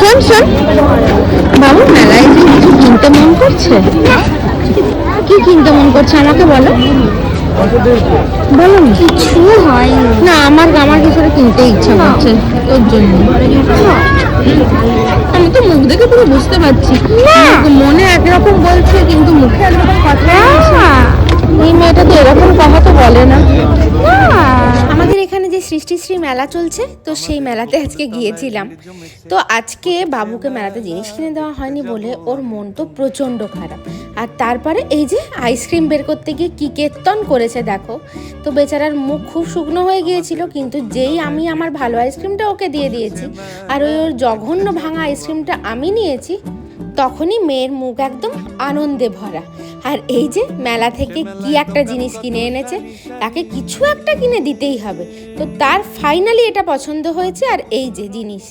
শোন শোন বাবু, মেলায় যে কিছু কিনতে মন করছে? কি কিনতে মন করছে আমাকে বলো। বলো কিছু হয় না, আমার আমার কিছু কিনতে ইচ্ছা করছে তোর জন্য। আমি তো মুখ দেখে পুরো বুঝতে পারছি মনে একরকম বলছে কিন্তু মুখে একরকম কথা। এই মেয়েটা তো এরকম কথা তো বলে না। আমাদের এখানে যে সৃষ্টিশ্রী মেলা চলছে, তো সেই মেলাতে আজকে গিয়েছিলাম। তো আজকে বাবুকে মেলাতে জিনিস কিনে দেওয়া হয়নি বলে ওর মন তো প্রচণ্ড খারাপ। আর তারপরে এই যে আইসক্রিম বের করতে গিয়ে কী কেত্তন করেছে দেখো। তো বেচারার মুখ খুব শুকনো হয়ে গিয়েছিল, কিন্তু যেই আমি আমার ভালো আইসক্রিমটা ওকে দিয়ে দিয়েছি আর ওর জঘন্য ভাঙা আইসক্রিমটা আমি নিয়েছি, তখনই মেয়ের মুখ একদম আনন্দে ভরা। আর এই যে মেলা থেকে কি একটা জিনিস কিনে এনেছে, তাকে কিছু একটা কিনে দিতেই হবে। তো তার ফাইনালি এটা পছন্দ হয়েছে, আর এই যে জিনিস।